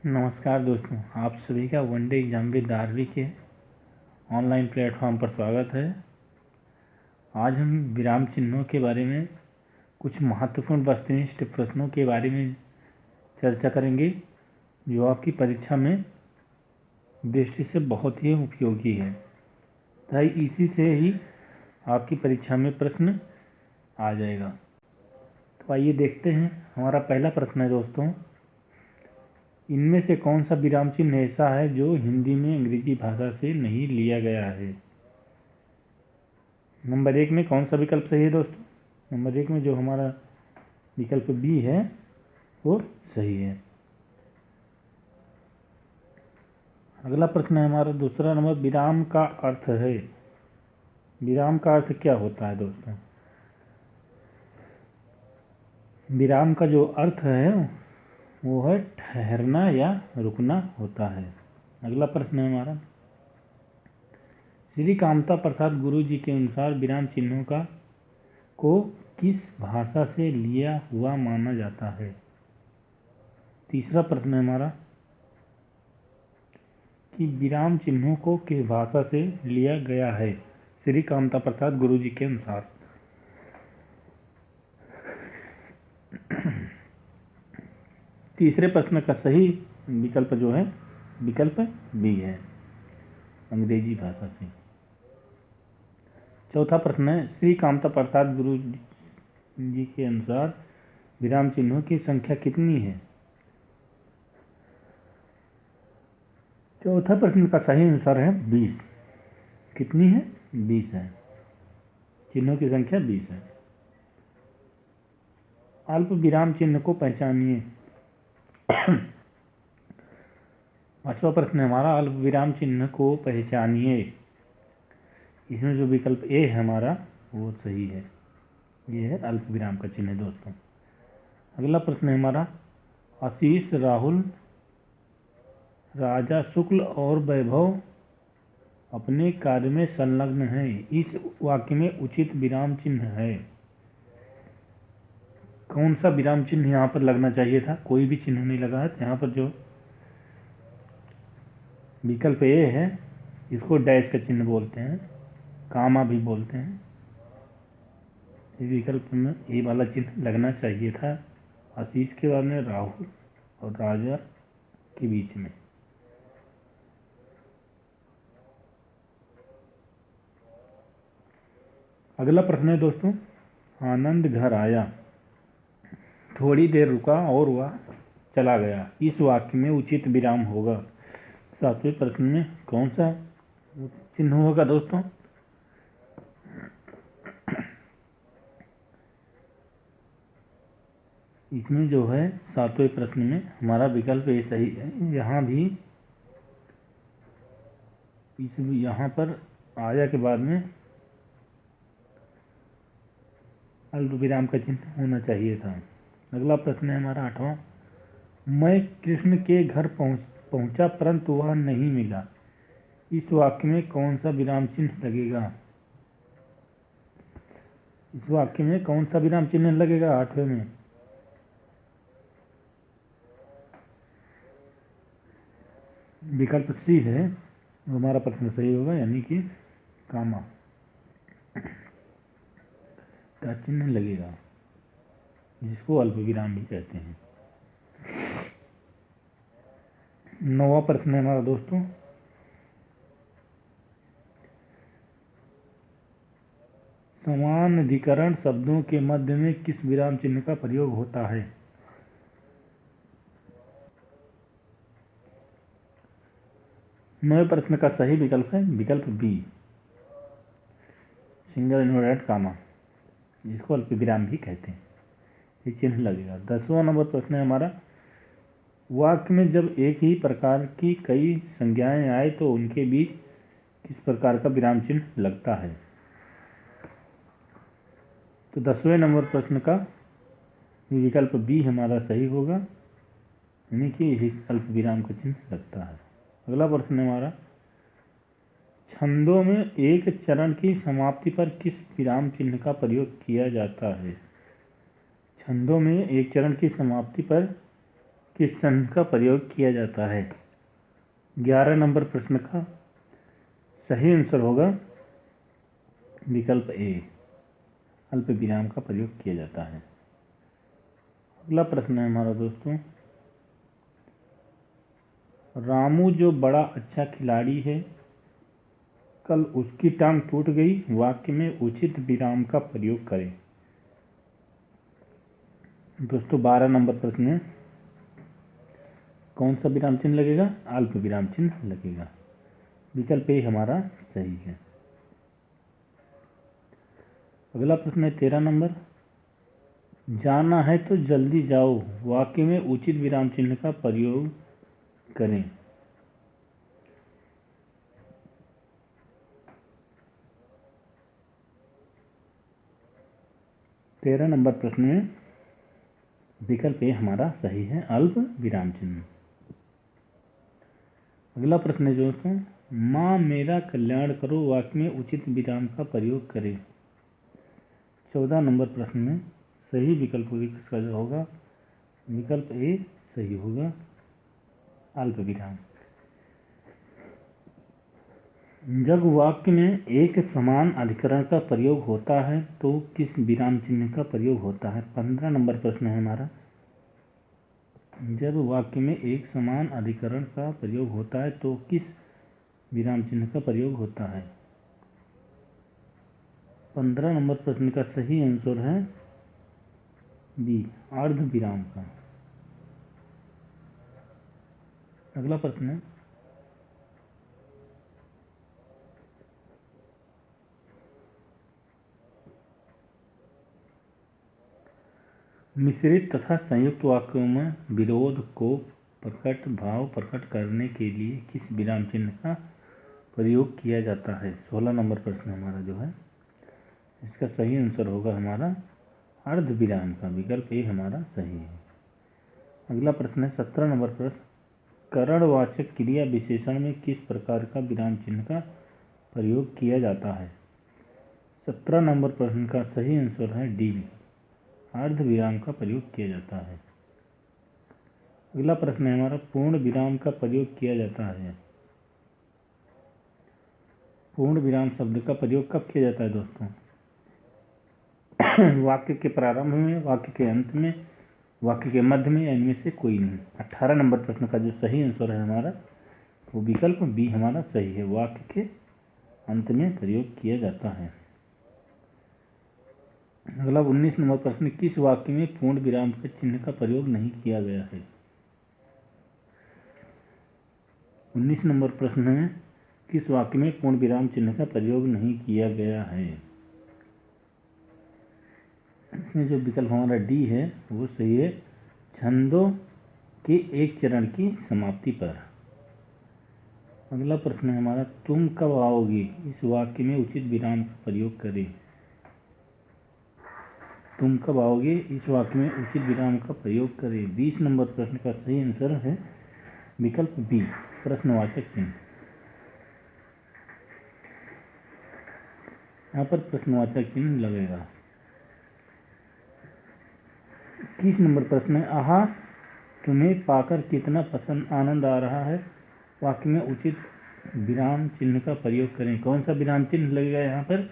नमस्कार दोस्तों, आप सभी का वनडे एग्जाम विद आरवी के ऑनलाइन प्लेटफॉर्म पर स्वागत है। आज हम विराम चिन्हों के बारे में कुछ महत्वपूर्ण वस्तुनिष्ठ प्रश्नों के बारे में चर्चा करेंगे जो आपकी परीक्षा में दृष्टि से बहुत ही उपयोगी है। ताई इसी से ही आपकी परीक्षा में प्रश्न आ जाएगा। तो आइए देखते हैं। हमारा पहला प्रश्न है दोस्तों, इनमें से कौन सा विराम चिन्ह ऐसा है जो हिंदी में अंग्रेजी भाषा से नहीं लिया गया है? नंबर 1 में कौन सा विकल्प सही है दोस्तों? नंबर 1 में जो हमारा विकल्प बी है वो सही है। अगला प्रश्न है हमारा दूसरा नंबर, विराम का अर्थ है। विराम का अर्थ क्या होता है दोस्तों? विराम का जो अर्थ है वो है ठहरना या रुकना होता है। अगला प्रश्न है हमारा, श्री कामता प्रसाद गुरु जी के अनुसार विराम चिन्हों को किस भाषा से लिया हुआ माना जाता है? तीसरा प्रश्न है हमारा कि विराम चिन्हों को किस भाषा से लिया गया है श्री कामता प्रसाद गुरु जी के अनुसार? तीसरे प्रश्न का सही विकल्प जो है विकल्प बी है, अंग्रेजी भाषा से। चौथा प्रश्न है, श्री कामता प्रसाद गुरु जी के अनुसार विराम चिन्हों की संख्या कितनी है? चौथा प्रश्न का सही आंसर है 20। कितनी है? 20 है। चिन्हों की संख्या 20 है। अल्प विराम चिन्ह को पहचानिए। पांचवा प्रश्न है हमारा, अल्प विराम चिन्ह को पहचानिए। इसमें जो विकल्प ए है हमारा वो सही है, ये है अल्प विराम का चिन्ह दोस्तों। अगला प्रश्न है हमारा, आशीष, राहुल, राजा, शुक्ल और वैभव अपने कार्य में संलग्न हैं, इस वाक्य में उचित विराम चिन्ह है। कौन सा विराम चिन्ह यहाँ पर लगना चाहिए था? कोई भी चिन्ह नहीं लगा है। तो यहाँ पर जो विकल्प ए है इसको डैश का चिन्ह बोलते हैं, कामा भी बोलते हैं। इस विकल्प में ए वाला चिन्ह लगना चाहिए था, आशीष के बाद में राहुल और राजा के बीच में। अगला प्रश्न है दोस्तों, आनंद घर आया, थोड़ी देर रुका और वह चला गया, इस वाक्य में उचित विराम होगा। सातवें प्रश्न में कौन सा चिन्ह होगा दोस्तों? इसमें जो है सातवें प्रश्न में हमारा विकल्प ए सही है। यहाँ भी यहाँ पर आया के बाद में अल्प विराम का चिन्ह होना चाहिए था। अगला प्रश्न है हमारा आठवां, मैं कृष्ण के घर पहुंचा परंतु वह नहीं मिला, इस वाक्य में कौन सा विराम चिन्ह लगेगा? इस वाक्य में कौन सा विराम चिन्ह लगेगा आठवें में? विकल्प सी है, हमारा प्रश्न सही होगा, यानी कि कामा का चिन्ह लगेगा, जिसको अल्प विराम भी कहते हैं। नौवां प्रश्न है हमारा दोस्तों, समान अधिकरण शब्दों के मध्य में किस विराम चिन्ह का प्रयोग होता है? नौवें प्रश्न का सही विकल्प है विकल्प बी, सिंगल इन्वर्टेड कामा, जिसको अल्प विराम भी कहते हैं, ये चिन्ह लगेगा। 10वां नंबर प्रश्न है हमारा, वाक्य में जब एक ही प्रकार की कई संज्ञाएं आए तो उनके बीच किस प्रकार का विराम चिन्ह लगता है? तो 10वें नंबर प्रश्न का विकल्प बी हमारा सही होगा, यानी कि अल्प विराम का चिन्ह लगता है। अगला प्रश्न है हमारा, छंदों में एक चरण की समाप्ति पर किस विराम चिन्ह का प्रयोग किया जाता है? छंदों में एक चरण की समाप्ति पर किस संघ का प्रयोग किया जाता है? 11 नंबर प्रश्न का सही आंसर होगा विकल्प ए, अल्प विराम का प्रयोग किया जाता है। अगला प्रश्न है हमारा दोस्तों, रामू जो बड़ा अच्छा खिलाड़ी है, कल उसकी टांग टूट गई, वाक्य में उचित विराम का प्रयोग करें। दोस्तों 12 नंबर प्रश्न है, कौन सा विराम चिन्ह लगेगा? अल्प विराम चिन्ह लगेगा। विकल्प ए हमारा सही है। अगला प्रश्न है 13 नंबर, जाना है तो जल्दी जाओ, वाक्य में उचित विराम चिन्ह का प्रयोग करें। तेरह नंबर प्रश्न में विकल्प ए हमारा सही है, अल्प विराम चिन्ह। अगला प्रश्न है दोस्तों, माँ मेरा कल्याण करो, वाक्य में उचित विराम का प्रयोग करें। 14 नंबर प्रश्न में सही विकल्प किसका होगा? विकल्प ए सही होगा, अल्प विराम। जब वाक्य में एक समान अधिकरण का प्रयोग होता है तो किस विराम चिन्ह का प्रयोग होता है? 15 नंबर प्रश्न है हमारा, जब वाक्य में एक समान अधिकरण का प्रयोग होता है तो किस विराम चिन्ह का प्रयोग होता है? 15 नंबर प्रश्न का सही आंसर है बी, अर्ध विराम का। अगला प्रश्न है, मिश्रित तथा संयुक्त वाक्यों में विरोध को भाव प्रकट करने के लिए किस विराम चिन्ह का प्रयोग किया जाता है? 16 नंबर प्रश्न हमारा जो है, इसका सही आंसर होगा हमारा अर्ध विराम का। विकल्प ए हमारा सही है। अगला प्रश्न है 17 नंबर प्रश्न, करणवाचक क्रिया विशेषण में किस प्रकार का विराम चिन्ह का प्रयोग किया जाता है? 17 नंबर प्रश्न का सही आंसर है डी, अर्ध विराम का प्रयोग किया जाता है। अगला प्रश्न है हमारा, पूर्ण विराम का प्रयोग किया जाता है। पूर्ण विराम शब्द का प्रयोग कब किया जाता है दोस्तों? वाक्य के प्रारंभ में, वाक्य के अंत में, वाक्य के मध्य में, या इनमें से कोई नहीं। 18 नंबर प्रश्न का जो सही आंसर है हमारा वो विकल्प बी हमारा सही है, वाक्य के अंत में प्रयोग किया जाता है। अगला 19 नंबर प्रश्न, किस वाक्य में पूर्ण विराम के चिन्ह का प्रयोग नहीं किया गया है? 19 नंबर प्रश्न है, किस वाक्य में पूर्ण विराम चिन्ह का प्रयोग नहीं किया गया है? इसमें जो विकल्प हमारा डी है वो सही है, छंदों के एक चरण की समाप्ति पर। अगला प्रश्न है हमारा, तुम कब आओगे, इस वाक्य में उचित विराम का प्रयोग करें। तुम कब आओगे, इस वाक्य में उचित विराम का प्रयोग करें। 20 नंबर प्रश्न का सही आंसर है विकल्प बी, प्रश्नवाचक चिन्ह। यहाँ पर प्रश्नवाचक चिन्ह लगेगा। 21 नंबर प्रश्न है, आहा तुम्हें पाकर कितना पसंद आनंद आ रहा है, वाक्य में उचित विराम चिन्ह का प्रयोग करें। कौन सा विराम चिन्ह लगेगा यहाँ पर?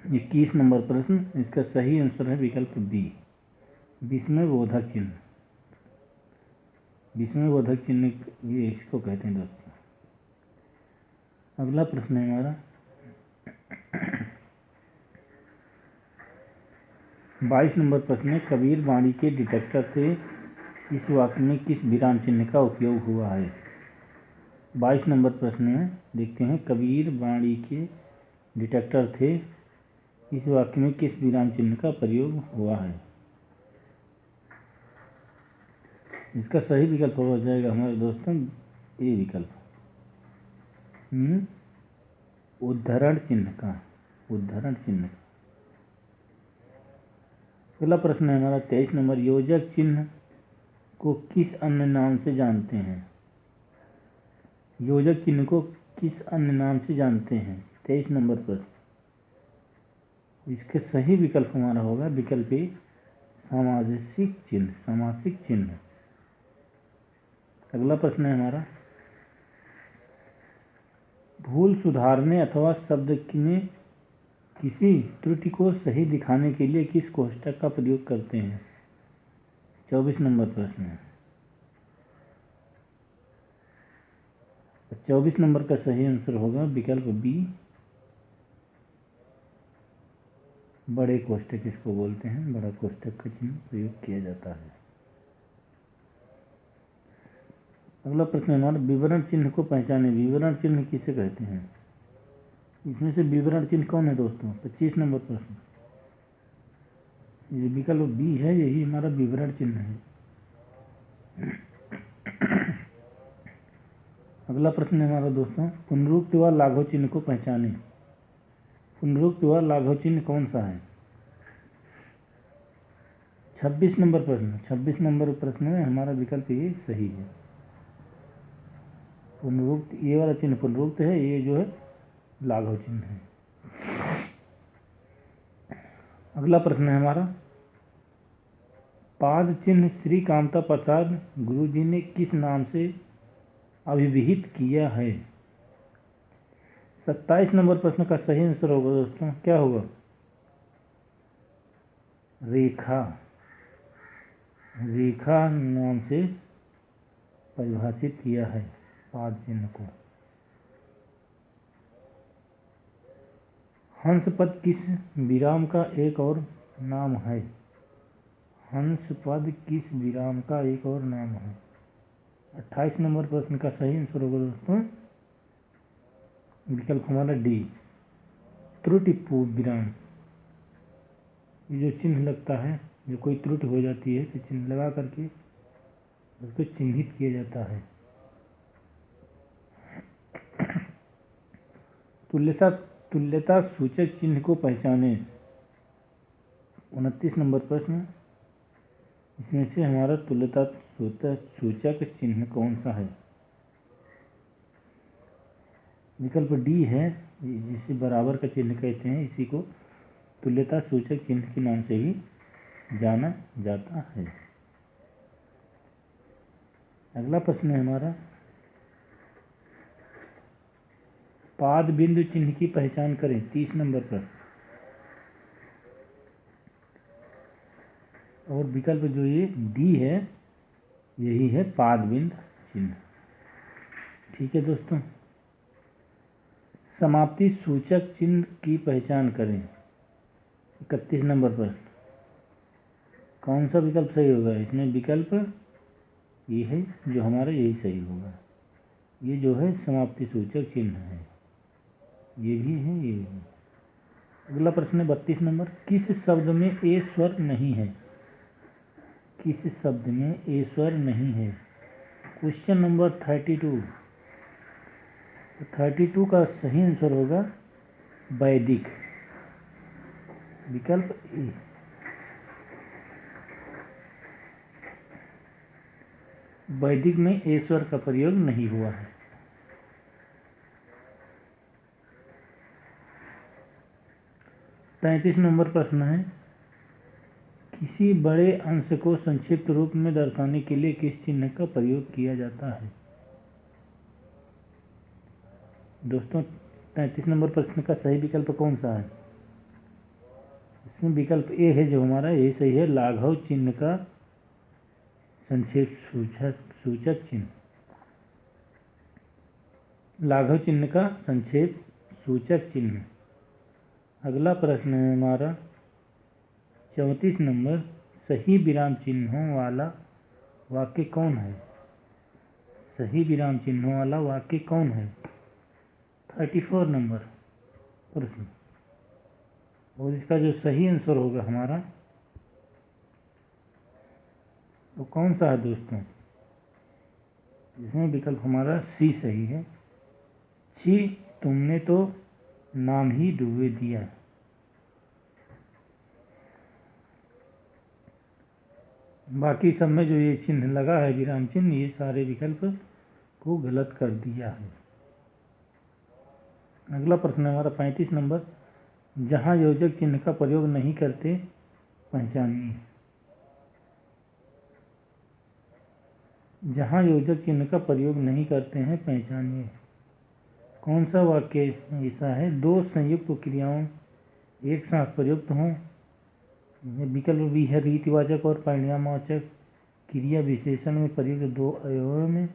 21 नंबर प्रश्न, इसका सही आंसर है विकल्प बी, विस्मयबोधक चिन्ह। विस्मयबोधक चिन्ह ये इसको कहते हैं दोस्तों। अगला प्रश्न है हमारा 22 नंबर प्रश्न है, कबीर वाणी के डिटेक्टर से इस वाक्य में किस विराम चिन्ह का उपयोग हुआ है? 22 नंबर प्रश्न में देखते हैं, कबीर वाणी के डिटेक्टर थे, इस वाक्य में किस विराम चिन्ह का प्रयोग हुआ है? इसका सही विकल्प हो जाएगा हमारे दोस्तों ए विकल्प, उद्धरण चिन्ह का, उद्धरण चिन्ह। अगला प्रश्न है हमारा 23 नंबर, योजक चिन्ह को किस अन्य नाम से जानते हैं? योजक चिन्ह को किस अन्य नाम से जानते हैं? 23 नंबर प्रश्न, इसके सही विकल्प हमारा होगा विकल्प ए, सामासिक चिन्ह, सामासिक चिन्ह। अगला प्रश्न है हमारा, भूल सुधारने अथवा शब्द में किसी त्रुटि को सही दिखाने के लिए किस कोष्ठक का प्रयोग करते हैं? 24 नंबर प्रश्न है। 24 नंबर का सही आंसर होगा विकल्प बी, बड़े कोष्ठक इसको बोलते हैं, बड़ा कोष्ठक का चिन्ह प्रयोग किया जाता है। अगला प्रश्न हमारा, विवरण चिन्ह को पहचाने। विवरण चिन्ह किसे कहते हैं? इसमें से विवरण चिन्ह कौन है दोस्तों? 25 नंबर प्रश्न। ये विकल्प बी है, यही हमारा विवरण चिन्ह है। अगला प्रश्न है हमारा दोस्तों, पुनरुक्त व लाघव चिन्ह को पहचाने। पुनरुक्त व लाघव चिन्ह कौन सा है? 26 नंबर प्रश्न। 26 नंबर प्रश्न में हमारा विकल्प ये सही है। पुनरुक्त, ये वाला चिन्ह पुनरुक्त है, ये जो है लाघव चिन्ह है। अगला प्रश्न है हमारा, पाद चिन्ह श्री कामता प्रसाद गुरु जी ने किस नाम से अभिहित किया है? 27 नंबर प्रश्न का सही आंसर होगा दोस्तों, क्या होगा? रेखा। रेखा नाम से परिभाषित किया है पाद चिन्ह को। हंस पद किस विराम का एक और नाम है? हंस पद किस विराम का एक और नाम है? 28 नंबर प्रश्न का सही आंसर होगा दोस्तों विकल्प हमारा डी, त्रुटिपूर्ण विराम। ये जो चिन्ह लगता है, जो कोई त्रुटि हो जाती है तो चिन्ह लगा करके उसको चिन्हित किया जाता है। तुल्यता सूचक चिन्ह को पहचाने। 29 नंबर प्रश्न, इसमें से हमारा तुल्यता सूचक चिन्ह कौन सा है? विकल्प डी है, जिसे बराबर का चिन्ह कहते हैं, इसी को तुल्यता सूचक चिन्ह के नाम से भी जाना जाता है। अगला प्रश्न है हमारा, पाद बिंदु चिन्ह की पहचान करें। 30 नंबर पर। और विकल्प जो ये डी है, यही है पाद बिंदु चिन्ह। ठीक है दोस्तों, समाप्ति सूचक चिन्ह की पहचान करें। 31 नंबर पर कौन सा विकल्प सही होगा? इसमें विकल्प ये है जो हमारा, यही सही होगा। ये जो है समाप्ति सूचक चिन्ह है, ये भी है, ये भी है। अगला प्रश्न है 32 नंबर, किस शब्द में ए स्वर नहीं है? किस शब्द में ए स्वर नहीं है? Question number 32। 32 का सही आंसर होगा वैदिक, विकल्प ए। वैदिक में ए स्वर का प्रयोग नहीं हुआ है। तैंतीस नंबर प्रश्न है, किसी बड़े अंश को संक्षिप्त रूप में दर्शाने के लिए किस चिन्ह का प्रयोग किया जाता है? दोस्तों 33 नंबर प्रश्न का सही विकल्प कौन सा है? इसमें विकल्प ए है जो हमारा, यही सही है, लाघव चिन्ह का संक्षेप सूचक चिन्ह। लाघव चिन्ह का संक्षेप सूचक चिन्ह। अगला प्रश्न है हमारा 34 नंबर, सही विराम चिन्हों वाला वाक्य कौन है? सही विराम चिन्हों वाला वाक्य कौन है? 34 नंबर प्रश्न। और इसका जो सही आंसर होगा हमारा, तो कौन सा है दोस्तों? इसमें विकल्प हमारा सी सही है। छी तुमने तो नाम ही डूबे दिया। बाकी सब में जो ये चिन्ह लगा है विराम चिन्ह, ये सारे विकल्प को गलत कर दिया है। अगला प्रश्न है हमारा 35 नंबर, जहां योजक चिन्ह का प्रयोग नहीं करते पहचानिए। जहाँ योजक चिन्ह का प्रयोग नहीं करते हैं पहचानिए। कौन सा वाक्य ऐसा है? दो संयुक्त क्रियाओं एक साथ प्रयुक्त हों। विकल्प बी है रीतिवाचक और परिणामवाचक क्रिया विशेषण में प्रयुक्त दो अवयवों में।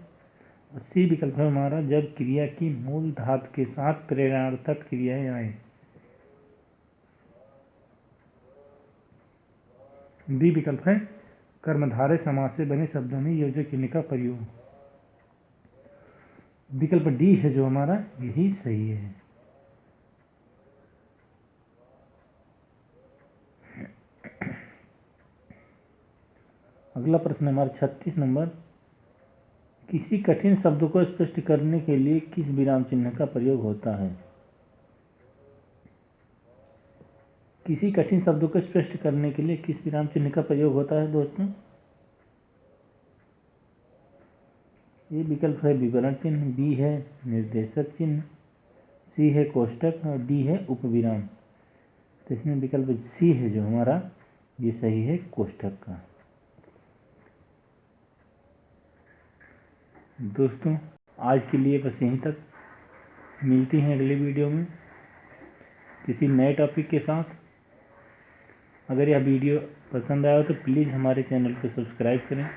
सी विकल्प है हमारा जब क्रिया की मूल धातु के साथ प्रेरणार्थक क्रियाएं आए। डी विकल्प है कर्मधारय समास से बने शब्दों में योजक चिन्ह का प्रयोग। विकल्प डी है जो हमारा यही सही है। अगला प्रश्न हमारा 36 नंबर। किसी कठिन शब्द को स्पष्ट करने के लिए किस विराम चिन्ह का प्रयोग होता है? किसी कठिन शब्द को स्पष्ट करने के लिए किस विराम चिन्ह का प्रयोग होता है दोस्तों? ए विकल्प है विवरण चिन्ह, बी है निर्देशक चिन्ह, सी है कोष्टक और डी है उपविराम। तो इसमें विकल्प सी है जो हमारा ये सही है कोष्टक का। दोस्तों आज के लिए बस यहीं तक। मिलती हैं अगले वीडियो में किसी नए टॉपिक के साथ। अगर यह वीडियो पसंद आया हो तो प्लीज़ हमारे चैनल को सब्सक्राइब करें।